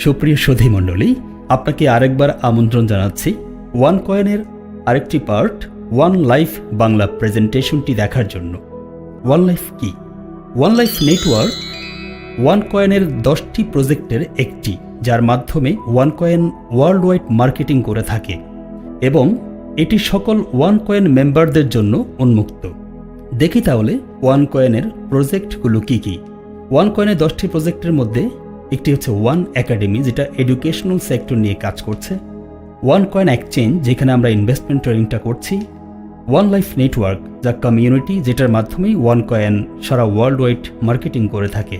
সুপ্রিয় সুধী মণ্ডলী, আপনাকে আরেকবার আমন্ত্রণ জানাচ্ছি ওয়ান কয়েনের আরেকটি পার্ট ওয়ান লাইফ বাংলা প্রেজেন্টেশনটি দেখার জন্য। ওয়ান লাইফ কি? ওয়ান লাইফ নেটওয়ার্ক ওয়ান কয়েনের 10টি প্রজেক্টের একটি, যার মাধ্যমে one coin world wide marketing করে থাকে এবং এটি সকল ওয়ান কয়েন মেম্বারদের জন্য উন্মুক্ত। দেখি তাহলে ওয়ান কয়েনের প্রজেক্টগুলো কি কি। ওয়ান কয়েনের 10টি প্রজেক্টের মধ্যে একটি হচ্ছে ওয়ান একাডেমি, যেটা এডুকেশনাল সেক্টর নিয়ে কাজ করছে। ওয়ান কয়েন এক্সচেঞ্জ, যেখানে আমরা ইনভেস্টমেন্ট ট্রেনিংটা করছি। ওয়ান লাইফ নেটওয়ার্ক, যা কমিউনিটি, যেটার মাধ্যমেই ওয়ান কয়েন সারা ওয়ার্ল্ড ওয়াইড মার্কেটিং করে থাকে।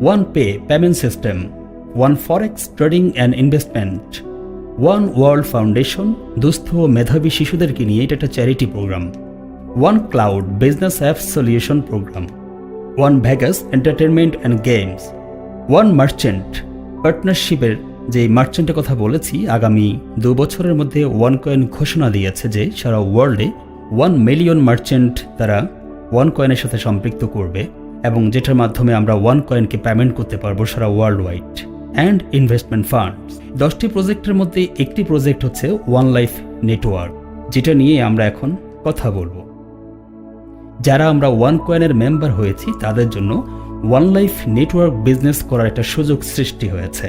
One pay payment system, one forex trading and investment, one world foundation, দুস্থ ও মেধাবী শিশুদেরকে নিয়ে এটা একটা charity program. One cloud business app solution program, one Vegas entertainment and games, one merchant পার্টনারশিপের যে মার্চেন্টের কথা বলেছি, আগামী 2 বছরের মধ্যে ওয়ান কয়েন ঘোষণা দিয়েছে যে সারা ওয়ার্ল্ডে 1 মিলিয়ন মার্চেন্ট তারা ওয়ান কয়েনের সাথে সম্পৃক্ত করবে এবং যেটার মাধ্যমে আমরা ওয়ান কয়েনকে পেমেন্ট করতে পারবো সারা world wide. And investment funds. 10টি প্রজেক্টের মধ্যে একটি প্রজেক্ট হচ্ছে ওয়ান লাইফ নেটওয়ার্ক, যেটা নিয়ে আমরা এখন কথা বলবো। যারা আমরা ওয়ান কয়েনের মেম্বার হয়েছি তাদের জন্য ওয়ান লাইফ নেটওয়ার্ক বিজনেস করার একটা সুযোগ সৃষ্টি হয়েছে।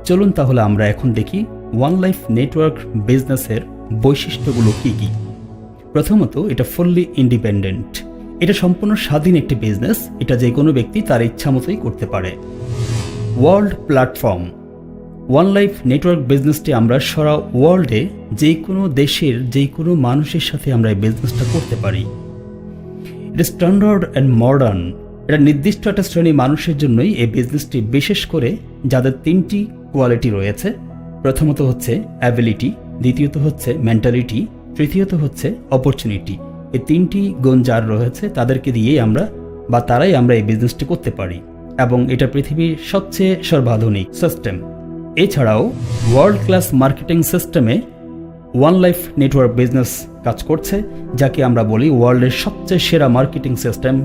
চলুন তাহলে আমরা এখন দেখি ওয়ান লাইফ নেটওয়ার্ক বিজনেসের বৈশিষ্ট্যগুলো কি কি। প্রথমত, এটা ফুললি ইন্ডিপেন্ডেন্ট। এটা সম্পূর্ণ স্বাধীন একটি বিজনেস। এটা যে কোনো ব্যক্তি তার ইচ্ছা মতোই করতে পারে। World platform. One life network বিজনেসটি আমরা সারা ওয়ার্ল্ডে যে কোনো দেশের যে কোনো মানুষের সাথে আমরা এই বিজনেসটা করতে পারি। এটা স্ট্যান্ডার্ড অ্যান্ড মডার্ন। এটা নির্দিষ্ট একটা শ্রেণী মানুষের জন্যই এই বিজনেসটি, বিশেষ করে যাদের 3টি কোয়ালিটি রয়েছে। প্রথমত হচ্ছে অ্যাবিলিটি, দ্বিতীয়ত হচ্ছে মেন্টালিটি, তৃতীয়ত হচ্ছে অপরচুনিটি। এই 3টি গুণ যার রয়েছে তাদেরকে দিয়েই আমরা বা তারাই আমরা এই বিজনেসটি করতে পারি এবং এটা পৃথিবীর সবচেয়ে সর্বাধুনিক সিস্টেম। এছাড়াও ওয়ার্ল্ড ক্লাস মার্কেটিং সিস্টেমে ওয়ান লাইফ নেটওয়ার্ক বিজনেস কাজ করছে, যাকে আমরা বলি ওয়ার্ল্ডের সবচেয়ে সেরা marketing system,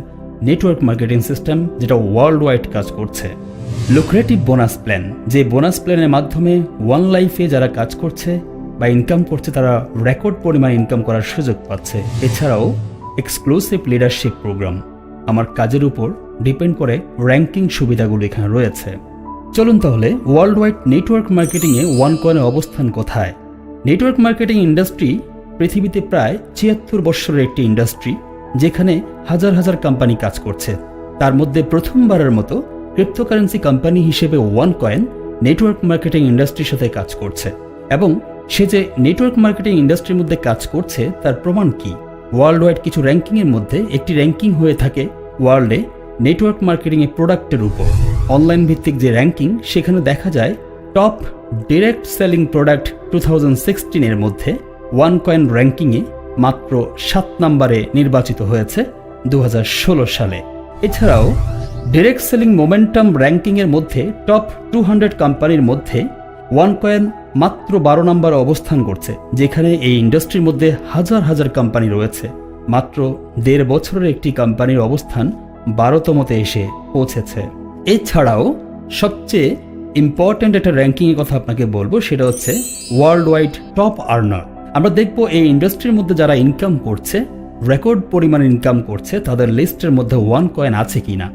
network marketing system, যেটা ওয়ার্ল্ড ওয়াইড কাজ করছে। লুক্রেটিভ বোনাস প্ল্যান, যে বোনাস প্ল্যানের মাধ্যমে ওয়ান লাইফে যারা কাজ করছে বা ইনকাম করছে তারা রেকর্ড পরিমাণ ইনকাম করার সুযোগ পাচ্ছে। এছাড়াও এক্সক্লুসিভ লিডারশিপ প্রোগ্রাম, আমার কাজের উপর ডিপেন্ড করে র্যাঙ্কিং সুবিধাগুলো এখানে রয়েছে। চলুন তাহলে ওয়ার্ল্ড ওয়াইড নেটওয়ার্ক মার্কেটিংয়ে ওয়ান কয়েনের অবস্থান কোথায়। নেটওয়ার্ক মার্কেটিং ইন্ডাস্ট্রি পৃথিবীতে প্রায় 76 বছরের একটি ইন্ডাস্ট্রি, যেখানে হাজার হাজার কোম্পানি কাজ করছে। তার মধ্যে প্রথমবারের মতো ক্রিপ্টোকারেন্সি কোম্পানি হিসেবে ওয়ান কয়েন নেটওয়ার্ক মার্কেটিং ইন্ডাস্ট্রির সাথে কাজ করছে এবং সে যে নেটওয়ার্ক মার্কেটিং ইন্ডাস্ট্রির মধ্যে কাজ করছে তার প্রমাণ কি? ওয়ার্ল্ড ওয়াইড কিছু র্যাঙ্কিংয়ের মধ্যে একটি র্যাঙ্কিং হয়ে থাকে ওয়ার্ল্ডে নেটওয়ার্ক মার্কেটিংয়ের প্রোডাক্টের উপর। অনলাইন ভিত্তিক যে র্যাঙ্কিং, সেখানে দেখা যায় টপ ডিরেক্ট সেলিং প্রোডাক্ট 2016 মধ্যে ওয়ান কয়েন র্যাঙ্কিংয়ে মাত্র 7 নম্বরে নির্বাচিত হয়েছে 2016 সালে। এছাড়াও ডিরেক্ট সেলিং মোমেন্টাম র্যাঙ্কিংয়ের মধ্যে টপ 200 কোম্পানির মধ্যে ওয়ান কয়েন মাত্র 12 নম্বরে অবস্থান করছে, যেখানে এই ইন্ডাস্ট্রির মধ্যে হাজার হাজার কোম্পানি রয়েছে। মাত্র 1.5 বছরের একটি কোম্পানির অবস্থান 12তমতে এসে পৌঁছেছে। এছাড়াও সবচেয়ে ইম্পর্ট্যান্ট একটা র্যাঙ্কিংয়ের কথা আপনাকে বলবো, সেটা হচ্ছে ওয়ার্ল্ড ওয়াইড টপ আর্নার। আমরা দেখব এই ইন্ডাস্ট্রির মধ্যে যারা ইনকাম করছে, রেকর্ড পরিমাণ ইনকাম করছে, তাদের লিস্টের মধ্যে ওয়ান কয়েন আছে কিনা।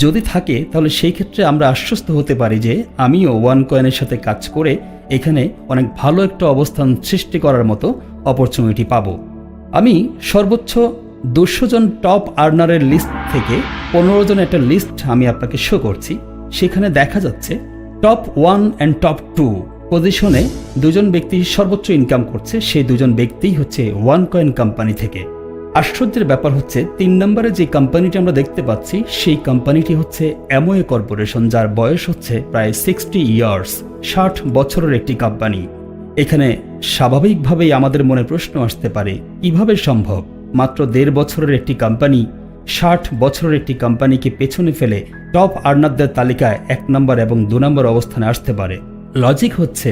যদি থাকে তাহলে সেই ক্ষেত্রে আমরা আশ্বস্ত হতে পারি যে আমিও ওয়ান কয়েনের সাথে কাজ করে এখানে অনেক ভালো একটা অবস্থান সৃষ্টি করার মতো অপরচুনিটি পাবো। আমি সর্বোচ্চ 200 জন টপ আর্নারের লিস্ট থেকে 15 জন একটা লিস্ট আমি আপনাকে শো করছি। সেখানে দেখা যাচ্ছে টপ 1 অ্যান্ড টপ 2 পজিশনে 2 জন ব্যক্তি সর্বোচ্চ ইনকাম করছে। সেই 2 জন ব্যক্তিই হচ্ছে ওয়ান কয়েন কোম্পানি থেকে। আশ্চর্যের ব্যাপার হচ্ছে 3 নম্বরে যে কোম্পানিটি আমরা দেখতে পাচ্ছি, সেই কোম্পানিটি হচ্ছে অ্যামওয়ে কর্পোরেশন, যার বয়স হচ্ছে প্রায় 60 ইয়ার্স, 60 বছরের একটি কোম্পানি। এখানে স্বাভাবিকভাবেই আমাদের মনে প্রশ্ন আসতে পারে, কিভাবে সম্ভব মাত্র 1.5 বছরের একটি কোম্পানি 60 বছরের একটি কোম্পানিকে পেছনে ফেলে টপ আর্নারদের তালিকায় 1 নম্বর এবং 2 নম্বর অবস্থানে আসতে পারে। লজিক হচ্ছে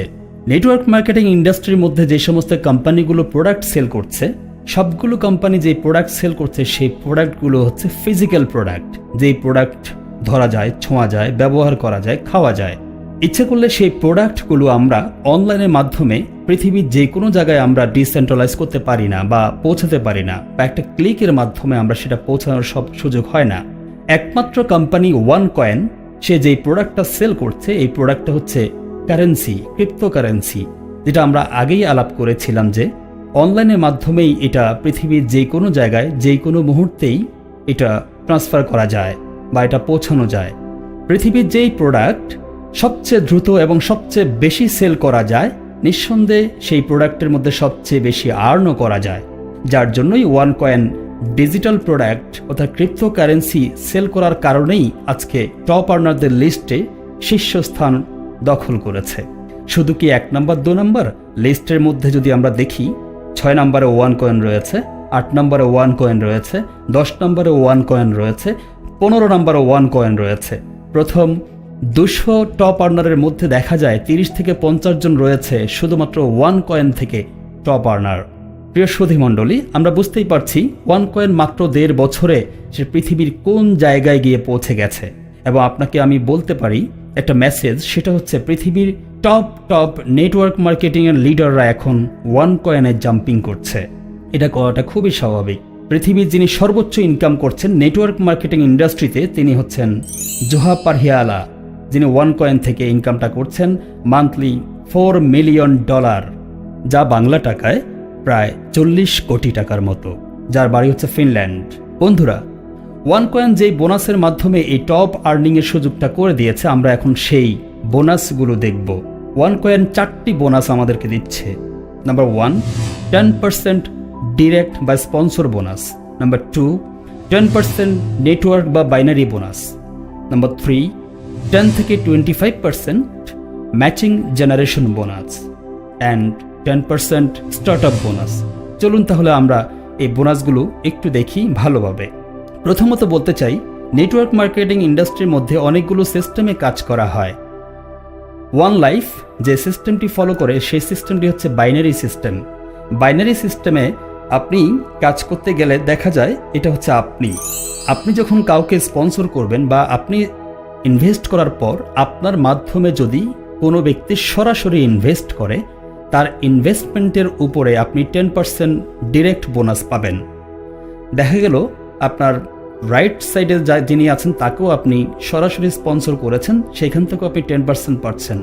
নেটওয়ার্ক মার্কেটিং ইন্ডাস্ট্রির মধ্যে যে সমস্ত কোম্পানিগুলো প্রোডাক্ট সেল করছে, সবগুলো কোম্পানি যে প্রোডাক্ট সেল করছে সেই প্রোডাক্টগুলো হচ্ছে ফিজিক্যাল প্রোডাক্ট, যেই প্রোডাক্ট ধরা যায়, ছোঁয়া যায়, ব্যবহার করা যায়, খাওয়া যায়। ইচ্ছে করলে সেই প্রোডাক্টগুলো আমরা অনলাইনের মাধ্যমে পৃথিবীর যে কোনো জায়গায় আমরা ডিসেন্ট্রালাইজ করতে পারি না বা পৌঁছাতে পারি না, বা একটা ক্লিকের মাধ্যমে আমরা সেটা পৌঁছানোর সব সুযোগ হয় না। একমাত্র কোম্পানি OneCoin, সে যেই প্রোডাক্টটা সেল করছে, এই প্রোডাক্টটা হচ্ছে কারেন্সি, ক্রিপ্টোকারেন্সি, যেটা আমরা আগেই আলাপ করেছিলাম যে অনলাইনের মাধ্যমেই এটা পৃথিবীর যে কোনো জায়গায় যে কোনো মুহূর্তেই এটা ট্রান্সফার করা যায় বা এটা পৌঁছানো যায়। পৃথিবীর যেই প্রোডাক্ট সবচেয়ে দ্রুত এবং সবচেয়ে বেশি সেল করা যায়, নিঃসন্দেহে সেই প্রোডাক্টের মধ্যে সবচেয়ে বেশি আর্নও করা যায়, যার জন্যই OneCoin ডিজিটাল প্রোডাক্ট অর্থাৎ ক্রিপ্টোকারেন্সি সেল করার কারণেই আজকে টপ আর্নারদের লিস্টে শীর্ষস্থান দখল করেছে। শুধু কি 1 নম্বর 2 নম্বর লিস্টের মধ্যে যদি আমরা দেখি, 6 নম্বরে OneCoin রয়েছে, 8 নম্বরে OneCoin রয়েছে, 10 নম্বরে OneCoin রয়েছে, 15 নম্বরে OneCoin রয়েছে। প্রথম 200 টপ আর্নারের মধ্যে দেখা যায় 30 থেকে 50 জন রয়েছে শুধুমাত্র OneCoin থেকে টপ আর্নার। প্রিয় সুধী মণ্ডলী, আমরা বুঝতেই পারছি OneCoin মাত্র 1.5 বছরে সে পৃথিবীর কোন জায়গায় গিয়ে পৌঁছে গেছে। এবং আপনাকে আমি বলতে পারি একটা মেসেজ, সেটা হচ্ছে পৃথিবীর টপ নেটওয়ার্ক মার্কেটিংয়ের লিডাররা এখন OneCoin-এ জাম্পিং করছে। এটা করাটা খুবই স্বাভাবিক। পৃথিবীর যিনি সর্বোচ্চ ইনকাম করছেন নেটওয়ার্ক মার্কেটিং ইন্ডাস্ট্রিতে, তিনি হচ্ছেন জোহা পারহিয়ালা, যিনি OneCoin থেকে ইনকামটা করছেন মান্থলি $4 মিলিয়ন, যা বাংলা টাকায় প্রায় 40 কোটি টাকার মতো, যার বাড়ি হচ্ছে ফিনল্যান্ড। বন্ধুরা, OneCoin যেই বোনাসের মাধ্যমে এই টপ আর্নিংয়ের সুযোগটা করে দিয়েছে, আমরা এখন সেই বোনাসগুলো দেখব। OneCoin 4টি বোনাস আমাদেরকে দিচ্ছে। নাম্বার 1, 10% ডিরেক্ট বা স্পন্সর বোনাস। নাম্বার 2, 10% নেটওয়ার্ক বা বাইনারি বোনাস। নাম্বার 3, 10 থেকে 25% matching generation bonus and 10% startup bonus. চলুন তাহলে আমরা এই বোনাসগুলো একটু দেখি ভালোভাবে। প্রথমত বলতে চাই, নেটওয়ার্ক মার্কেটিং ইন্ডাস্ট্রির মধ্যে অনেকগুলো সিস্টেমে কাজ করা হয়। OneLife যে সিস্টেমটি ফলো করে সেই সিস্টেমটি হচ্ছে বাইনারি সিস্টেম। বাইনারি সিস্টেমে আপনি কাজ করতে গেলে দেখা যায় এটা হচ্ছে আপনি যখন কাউকে স্পন্সর করবেন বা আপনি ইনভেস্ট করার পর আপনার মাধ্যমে যদি কোনো ব্যক্তি সরাসরি ইনভেস্ট করে, তার ইনভেস্টমেন্টের উপরে আপনি 10% ডিরেক্ট বোনাস পাবেন। দেখা গেল আপনার রাইট সাইডে যিনি আছেন তাকেও আপনি সরাসরি স্পন্সর করেছেন, সেখান থেকেও আপনি 10% পাচ্ছেন।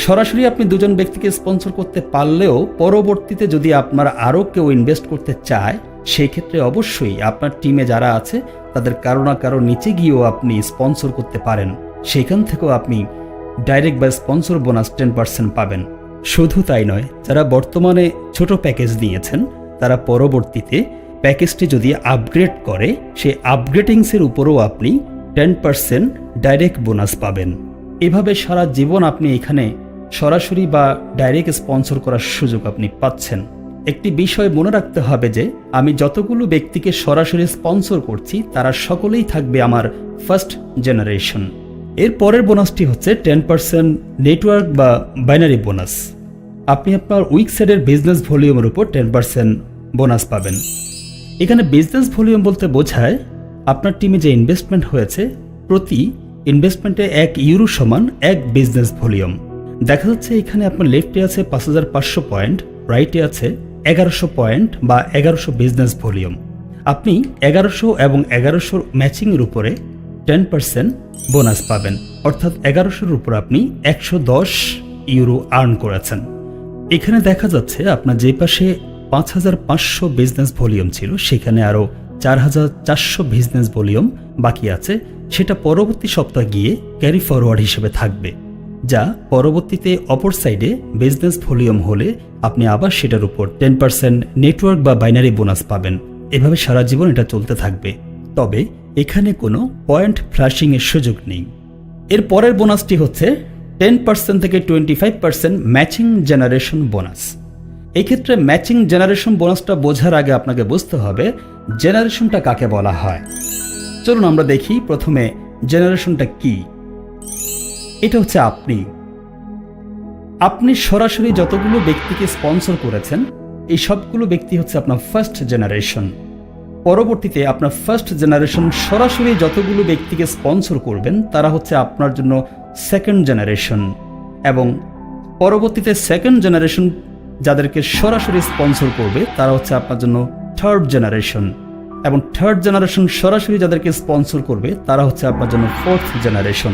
সরাসরি আপনি দুজন ব্যক্তিকে স্পন্সর করতে পারলেও পরবর্তীতে যদি আপনার আরও কেউ ইনভেস্ট করতে চায়, সেই ক্ষেত্রে অবশ্যই আপনার টিমে যারা আছে তাদের কারো না কারো নিচে গিয়েও আপনি স্পন্সর করতে পারেন, সেখান থেকেও আপনি ডাইরেক্ট বা স্পন্সর বোনাস 10% পাবেন। শুধু তাই নয়, যারা বর্তমানে ছোট প্যাকেজ নিয়েছেন তারা পরবর্তীতে প্যাকেজটি যদি আপগ্রেড করে, সেই আপগ্রেডিংসের উপরও আপনি 10% ডাইরেক্ট বোনাস পাবেন। এভাবে সারা জীবন আপনি এখানে সরাসরি বা ডাইরেক্ট স্পন্সর করার সুযোগ আপনি পাচ্ছেন। একটি বিষয় মনে রাখতে হবে যে আমি যতগুলো ব্যক্তিকে সরাসরি স্পন্সর করছি তারা সকলেই থাকবে আমার ফার্স্ট জেনারেশন। এর পরের বোনাসটি হচ্ছে 10% নেটওয়ার্ক বা বাইনারি বোনাস। আপনি আপনার উইকসাইডের বিজনেস ভলিউমের উপর 10% বোনাস পাবেন। এখানে বিজনেস ভলিউম বলতে বোঝায় আপনার টিমে যে ইনভেস্টমেন্ট হয়েছে, প্রতি ইনভেস্টমেন্টে €1 সমান 1 বিজনেস ভলিউম। দেখা যাচ্ছে এখানে আপনার লেফটে আছে 5500 পয়েন্ট, রাইটে আছে 1100 পয়েন্ট বা 1100 বিজনেস ভলিউম। আপনি 1100 এবং 1100 ম্যাচিংয়ের উপরে 10% বোনাস পাবেন, অর্থাৎ 1100-র উপর আপনি €110 আর্ন করেছেন। এখানে দেখা যাচ্ছে আপনার যে পাশে 5500 বিজনেস ভলিউম ছিল, সেখানে আরও 4400 বিজনেস ভলিউম বাকি আছে। সেটা পরবর্তী সপ্তাহ গিয়ে ক্যারি ফরওয়ার্ড হিসেবে থাকবে, যা পরবর্তীতে অপর সাইডে বিজনেস ভলিউম হলে আপনি আবার সেটার উপর 10% নেটওয়ার্ক বা বাইনারি বোনাস পাবেন। এভাবে সারা জীবন এটা চলতে থাকবে। তবে এখানে কোনো পয়েন্ট ফ্ল্যাশিংয়ের সুযোগ নেই। এর পরের বোনাসটি হচ্ছে 10% থেকে 25% ম্যাচিং জেনারেশন বোনাস। এক্ষেত্রে ম্যাচিং জেনারেশন বোনাসটা বোঝার আগে আপনাকে বুঝতে হবে জেনারেশনটা কাকে বলা হয়। চলুন আমরা দেখি প্রথমে জেনারেশনটা কি। এটা হচ্ছে আপনি সরাসরি যতগুলো ব্যক্তিকে স্পন্সর করেছেন, এই সবগুলো ব্যক্তি হচ্ছে আপনার ফার্স্ট জেনারেশন। পরবর্তীতে আপনার ফার্স্ট জেনারেশন সরাসরি যতগুলো ব্যক্তিকে স্পন্সর করবেন তারা হচ্ছে আপনার জন্য সেকেন্ড জেনারেশন, এবং পরবর্তীতে সেকেন্ড জেনারেশন যাদেরকে সরাসরি স্পন্সর করবে তারা হচ্ছে আপনার জন্য থার্ড জেনারেশন, এবং থার্ড জেনারেশন সরাসরি যাদেরকে স্পন্সর করবে তারা হচ্ছে আপনার জন্য ফোর্থ জেনারেশন।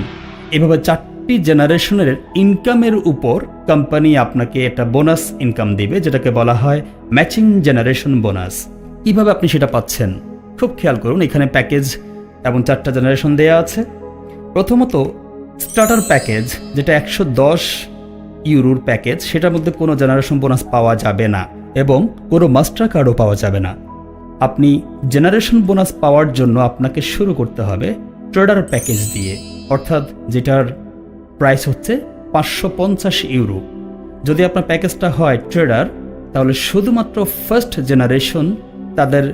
এভাবে 4টি জেনারেশনের ইনকামের উপর কোম্পানি আপনাকে একটা বোনাস ইনকাম দিবে, যেটাকে বলা হয় ম্যাচিং জেনারেশন বোনাস। কীভাবে আপনি সেটা পাচ্ছেন খুব খেয়াল করুন। এখানে প্যাকেজ এবং 4টা জেনারেশন দেয়া আছে। প্রথমত স্টার্টার প্যাকেজ, যেটা 110 ইউরোর প্যাকেজ, সেটার মধ্যে কোনো জেনারেশন বোনাস পাওয়া যাবে না এবং কোনো মাস্টার কার্ডও পাওয়া যাবে না। আপনি জেনারেশন বোনাস পাওয়ার জন্য আপনাকে শুরু করতে হবে ট্রেডার প্যাকেজ দিয়ে, অর্থাৎ যেটার প্রাইস হচ্ছে 550 ইউরো। যদি আপনার প্যাকেজটা হয় ট্রেডার, তাহলে শুধুমাত্র ফার্স্ট জেনারেশন তাদের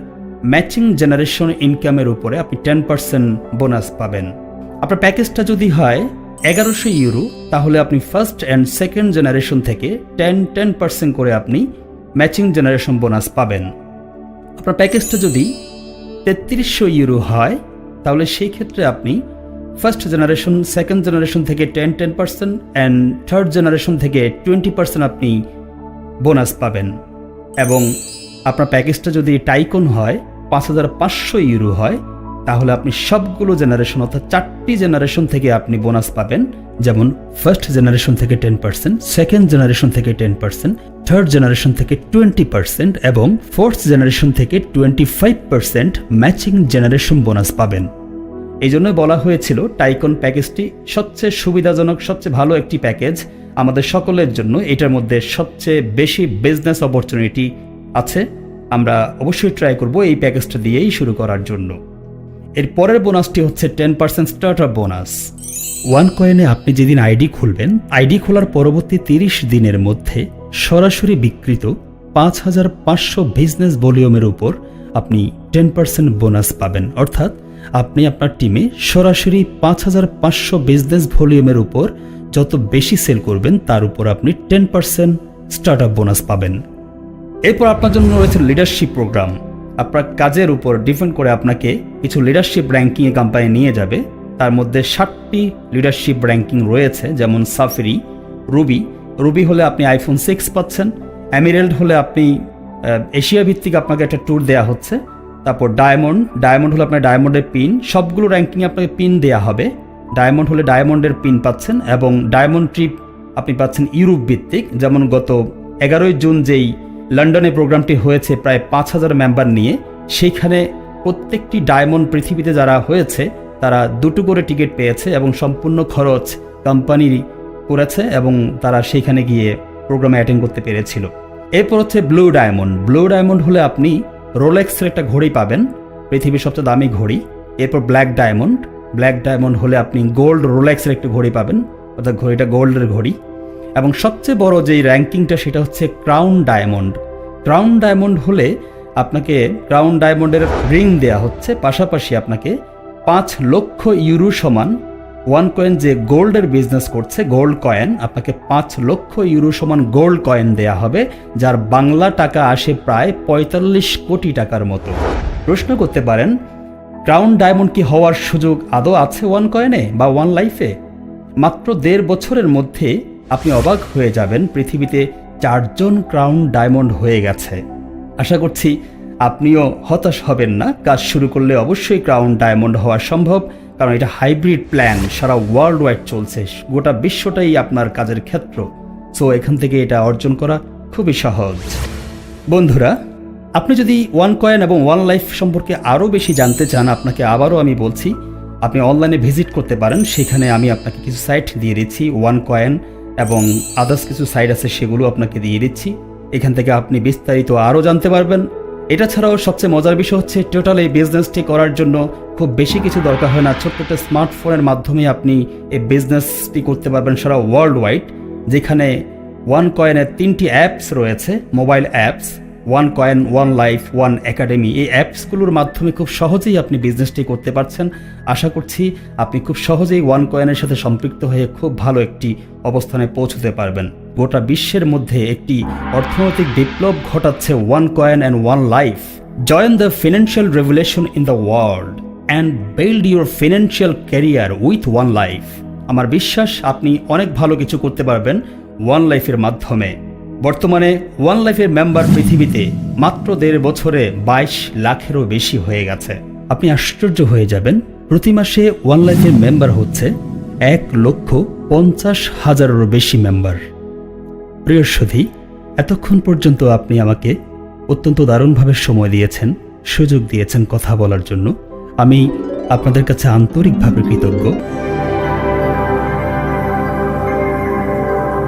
ম্যাচিং জেনারেশন ইনকামের উপরে আপনি 10% বোনাস পাবেন। আপনার প্যাকেজটা যদি হয় 1100 ইউরো, তাহলে আপনি ফার্স্ট অ্যান্ড সেকেন্ড জেনারেশন থেকে 10% করে আপনি ম্যাচিং জেনারেশন বোনাস পাবেন। আপনার প্যাকেজটা যদি 3300 ইউরো হয়, তাহলে সেই ক্ষেত্রে আপনি ফার্স্ট জেনারেশন, সেকেন্ড জেনারেশন থেকে 10% অ্যান্ড থার্ড জেনারেশন থেকে 20% আপনি বোনাস পাবেন। এবং আপনার প্যাকেজটা যদি টাইকন হয় 5500 ইউরো হয়, তাহলে আপনি সবগুলো জেনারেশন অর্থাৎ 4টি জেনারেশন থেকে আপনি বোনাস পাবেন। যেমন ফার্স্ট জেনারেশন থেকে 10%, সেকেন্ড জেনারেশন থেকে 10%, থার্ড জেনারেশন থেকে 20% এবং ফোর্থ জেনারেশন থেকে 25% ম্যাচিং জেনারেশন বোনাস পাবেন। এই জন্য বলা হয়েছিল টাইকন প্যাকেজটি সবচেয়ে সুবিধাজনক, সবচেয়ে ভালো একটি প্যাকেজ আমাদের সকলের জন্য। এটার মধ্যে সবচেয়ে বেশি বিজনেস অপরচুনিটি আছে। আমরা অবশ্যই ট্রাই করব এই প্যাকেজটা দিয়েই শুরু করার জন্য। এর পরের বোনাসটি হচ্ছে 10% স্টার্টার বোনাস। ওয়ানকয়েনে আপনি যেদিন আইডি খুলবেন, আইডি খোলার পরবর্তী 30 দিনের মধ্যে সরাসরি বিক্রিত 5500 বিজনেস ভলিউমের উপর আপনি 10% বোনাস পাবেন। অর্থাৎ আপনি আপনার টিমে সরাসরি 5500 বিজনেস ভলিউমের উপর যত বেশি সেল করবেন তার উপর আপনি 10% স্টার্ট আপ বোনাস পাবেন। এরপর আপনার জন্য রয়েছে লিডারশিপ প্রোগ্রাম। আপনার কাজের উপর ডিপেন্ড করে আপনাকে কিছু লিডারশিপ র্যাঙ্কিংয়ে কোম্পানি নিয়ে যাবে। তার মধ্যে 60টি লিডারশিপ র্যাঙ্কিং রয়েছে, যেমন সাফারি, রুবি হলে আপনি আইফোন 6 পাচ্ছেন, এমিরেল্ড হলে আপনি এশিয়া ভিত্তিক আপনাকে একটা ট্যুর দেওয়া হচ্ছে। তারপর ডায়মন্ড হলে আপনার ডায়মন্ডের পিন, সবগুলো র্যাঙ্কিংয়ে আপনাকে পিন দেওয়া হবে। ডায়মন্ড হলে ডায়মন্ডের পিন পাচ্ছেন, এবং ডায়মন্ড ট্রিপ আপনি পাচ্ছেন ইউরোপ ভিত্তিক। যেমন গত 11 জুন যেই লন্ডনে প্রোগ্রামটি হয়েছে প্রায় 5000 মেম্বার নিয়ে, সেইখানে প্রত্যেকটি ডায়মন্ড পৃথিবীতে যারা হয়েছে তারা 2টো করে টিকিট পেয়েছে এবং সম্পূর্ণ খরচ কোম্পানি করেছে এবং তারা সেইখানে গিয়ে প্রোগ্রামে অ্যাটেন্ড করতে পেরেছিল। এরপর হচ্ছে ব্লু ডায়মন্ড হলে আপনি রোলেক্সের একটা ঘড়ি পাবেন, পৃথিবীর সবচেয়ে দামি ঘড়ি। এরপর ব্ল্যাক ডায়মন্ড হলে আপনি গোল্ড রোলেক্সের একটা ঘড়ি পাবেন, অর্থাৎ ঘড়িটা গোল্ডের ঘড়ি। এবং সবচেয়ে বড় যেই র্যাঙ্কিংটা সেটা হচ্ছে ক্রাউন ডায়মন্ড হলে আপনাকে ক্রাউন ডায়মন্ডের রিং দেয়া হচ্ছে, পাশাপাশি আপনাকে 5 লক্ষ ইউরো সমান ওয়ানকয়েন যে গোল্ডের বিজনেস করছে, গোল্ড কয়েন, আপনাকে 5 লক্ষ ইউরো সমান গোল্ড কয়েন দেয়া হবে, যার বাংলা টাকা আসে প্রায় 45 কোটি টাকার মতো। প্রশ্ন করতে পারেন, ক্রাউন ডায়মন্ড কি হওয়ার সুযোগ আদৌ আছে ওয়ানকয়েনে বা ওয়ান লাইফে? মাত্র 1.5 বছরের মধ্যে আপনি অবাক হয়ে যাবেন, পৃথিবীতে 4 জন ক্রাউন ডায়মন্ড হয়ে গেছে। আশা করছি আপনিও হতাশ হবেন না। কাজ শুরু করলে অবশ্যই ক্রাউন ডায়মন্ড হওয়া সম্ভব, কারণ এটা হাইব্রিড প্ল্যান, সারা ওয়ার্ল্ড ওয়াইড চলছে, গোটা বিশ্বটাই আপনার কাজের ক্ষেত্র। সো এখান থেকে এটা অর্জন করা খুবই সহজ। বন্ধুরা, আপনি যদি ওয়ানকয়েন এবং ওয়ান লাইফ সম্পর্কে আরও বেশি জানতে চান, আপনাকে আবারও আমি বলছি আপনি অনলাইনে ভিজিট করতে পারেন। সেখানে আমি আপনাকে কিছু সাইট দিয়ে দিচ্ছি, ওয়ানকয়েন এবং আদার্স কিছু সাইট আছে সেগুলো আপনাকে দিয়ে দিচ্ছি। এখান থেকে আপনি বিস্তারিত আরও জানতে পারবেন। এটা ছাড়াও সবচেয়ে মজার বিষয় হচ্ছে টোটাল এই বিজনেসটি করার জন্য খুব বেশি কিছু দরকার হয় না। ছোট্ট একটা স্মার্টফোনের মাধ্যমে আপনি এই বিজনেসটি করতে পারবেন সারা ওয়ার্ল্ড ওয়াইড, যেখানে ওয়ানকয়েনের 3টি অ্যাপস রয়েছে, mobile apps, one coin, one life, one academy. এই অ্যাপসগুলোর মাধ্যমে খুব সহজেই আপনি বিজনেসটি করতে পারছেন। আশা করছি আপনি খুব সহজেই ওয়ানকয়েনের সাথে সম্পৃক্ত হয়ে খুব ভালো একটি অবস্থানে পৌঁছতে পারবেন। গোটা বিশ্বের মধ্যে একটি অর্থনৈতিক বিপ্লব ঘটাচ্ছে one coin and one life. Join the financial revolution in the world and build your financial career with One Life. আমার বিশ্বাস আপনি অনেক ভালো কিছু করতে পারবেন ওয়ান লাইফের মাধ্যমে। বর্তমানে ওয়ান লাইফের মেম্বার পৃথিবীতে মাত্র 1.5 বছরে 22 লাখেরও বেশি হয়ে গেছে। আপনি আশ্চর্য হয়ে যাবেন, প্রতি মাসে ওয়ান লাইফের মেম্বার হচ্ছে 1,50,000-এরও বেশি মেম্বার। প্রিয় সুধী, এতক্ষণ পর্যন্ত আপনি আমাকে অত্যন্ত দারুণভাবে সময় দিয়েছেন, সুযোগ দিয়েছেন কথা বলার জন্য। আমি আপনাদের কাছে আন্তরিকভাবে কৃতজ্ঞ।